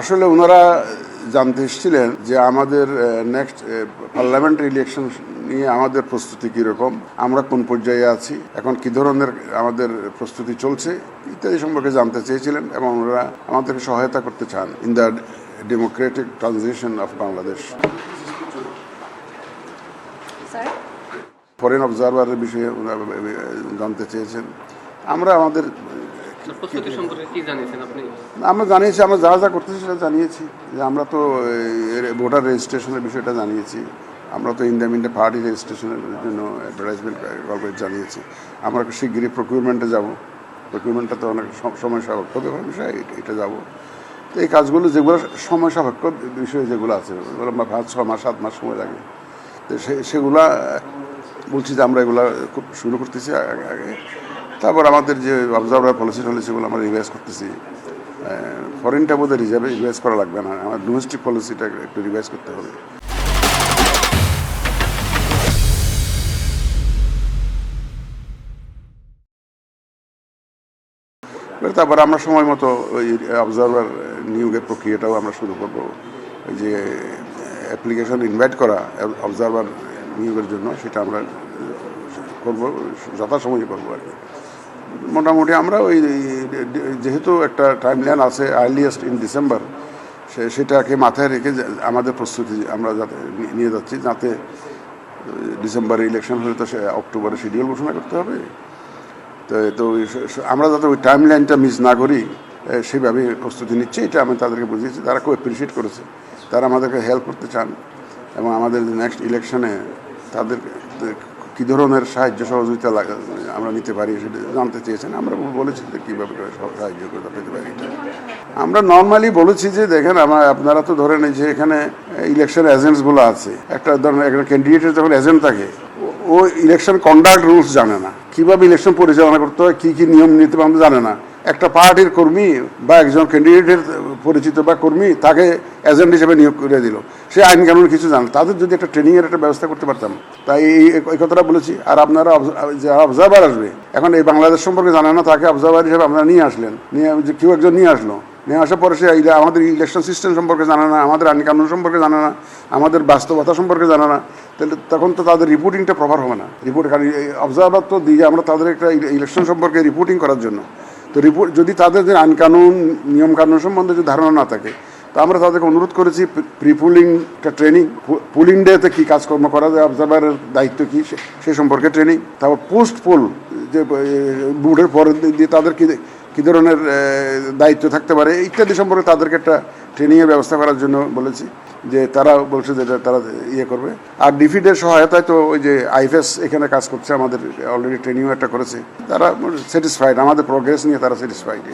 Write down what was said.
আসলে ওনারা জানতে এসেছিলেন যে আমাদের নেক্সট পার্লামেন্টারি ইলেকশন নিয়ে আমাদের প্রস্তুতি কীরকম, আমরা কোন পর্যায়ে আছি, এখন কী ধরনের আমাদের প্রস্তুতি চলছে ইত্যাদি সম্পর্কে জানতে চেয়েছিলেন এবং ওনারা আমাদেরকে সহায়তা করতে চান in the democratic transition of Bangladesh. Foreign অবজারভারের বিষয়ে জানতে চেয়েছেন। আমরা আমাদের আমরা জানিয়েছি, আমরা যা যা করতেছি সেটা জানিয়েছি, যে আমরা তো ভোটার রেজিস্ট্রেশনের বিষয়টা জানিয়েছি, আমরা তো ইন্ডিয়া পার্টি রেজিস্ট্রেশনের জন্য অ্যাডভার্টাইজমেন্ট গভর্নমেন্ট জানিয়েছি, আমরা শিগগিরই প্রকিউরমেন্টে যাব, প্রকিউরমেন্টটা তো অনেক সময় সাপেক্ষ বিষয়, এটা যাব। তো এই কাজগুলো যেগুলো সময় সাপেক্ষ বিষয় যেগুলো আছে ওগুলো 5-6 মাস 7 মাস সময় লাগে, তো সেগুলা বলছি যে আমরা এগুলো খুব শুরু করতেছি আগে। তারপর আমাদের যে অবজারভার পলিসি সেগুলো আমরা রিভাইজ করতেছি। ফরেনটা বোধহয় রিভাইজ করা লাগবে না, আমার ডোমেস্টিক পলিসিটা একটু রিভাইজ করতে হবে। তারপর আমরা সময় মতো ওই অবজারভার নিয়োগের প্রক্রিয়াটাও আমরা শুরু করবো। ওই যে অ্যাপ্লিকেশন ইনভাইট করা অবজারভার নিয়োগের জন্য সেটা আমরা করবো, যথাসময়ে করবো আর কি। মোটামুটি আমরা ওই যেহেতু একটা টাইমলাইন আছে আর্লিয়েস্ট ইন ডিসেম্বর, সেটাকে মাথায় রেখে আমাদের প্রস্তুতি আমরা যাতে নিয়ে যাচ্ছি, যাতে ডিসেম্বরে ইলেকশন হলে তো সে অক্টোবরে শিডিউল ঘোষণা করতে হবে। তো আমরা যাতে ওই টাইমলাইনটা মিস না করি সেইভাবে প্রস্তুতি নিচ্ছি, এটা আমি তাদেরকে বুঝিয়েছি, তারা খুব অ্যাপ্রিসিয়েট করেছে, তারা আমাদেরকে হেল্প করতে চান এবং আমাদের নেক্সট ইলেকশনে তাদের কী ধরনের সাহায্য সহযোগিতা আমরা নিতে পারি সেটা জানতে চেয়েছেন। আমরা বলেছি যে কীভাবে সাহায্য করতে পেতে পারি। আমরা নর্মালি বলেছি যে দেখেন আপনারা তো ধরেন এই যে এখানে ইলেকশন এজেন্টসগুলো আছে, একটা ধরেন একটা ক্যান্ডিডেটের যখন এজেন্ট থাকে ও ইলেকশন কন্ডাক্ট রুলস জানে না, কীভাবে ইলেকশন পরিচালনা করতে হয়, কী কী নিয়ম নীতি আমরা জানে না। একটা পার্টির কর্মী বা একজন ক্যান্ডিডেটের পরিচিত বা কর্মী তাকে এজেন্ট হিসেবে নিয়োগ করে দিল, সে আইন কানুন কিছু জানে, তাদের যদি একটা ট্রেনিংয়ের একটা ব্যবস্থা করতে পারতাম, তাই এই কথাটা বলেছি। আর আপনারা যারা অবজারভার আসবে, এখন এই বাংলাদেশ সম্পর্কে জানে না, তাকে অবজারভার হিসেবে আপনারা নিয়ে আসলেন, কেউ একজন নিয়ে আসলো, নিয়ে আসার পরে সে আমাদের ইলেকশন সিস্টেম সম্পর্কে জানে না, আমাদের আইন কানুন সম্পর্কে জানে না, আমাদের বাস্তবতা সম্পর্কে জানে না, তাহলে তখন তো তাদের রিপোর্টিংটা প্রপার হবে না। কারণ অবজারভার তো দিয়ে আমরা তাদের একটা ইলেকশন সম্পর্কে রিপোর্টিং করার জন্য, তো রিপোর্ট যদি তাদের যে আইন কানুন নিয়ম কানুন সম্বন্ধে যদি ধারণা না থাকে, তো আমরা তাদেরকে অনুরোধ করেছি প্রি পুলিং একটা ট্রেনিং, পুলিং ডেতে কী কাজকর্ম করা যায়, অবজারভারের দায়িত্ব কী সে সম্পর্কে ট্রেনিং, তারপর পোস্ট পোল যে বুথের পরে দিয়ে তাদের কী ধরনের দায়িত্ব থাকতে পারে ইত্যাদি সম্পর্কে তাদেরকে একটা ট্রেনিংয়ের ব্যবস্থা করার জন্য বলেছি, যে তারা বলছে যে তারা ইয়ে করবে। আর ডিফিডের সহায়তায় তো ওই যে আইএফএস এখানে কাজ করছে, আমাদের অলরেডি ট্রেনিংও একটা করেছে, তারা স্যাটিসফাইড, আমাদের প্রোগ্রেস নিয়ে তারা স্যাটিসফাইড।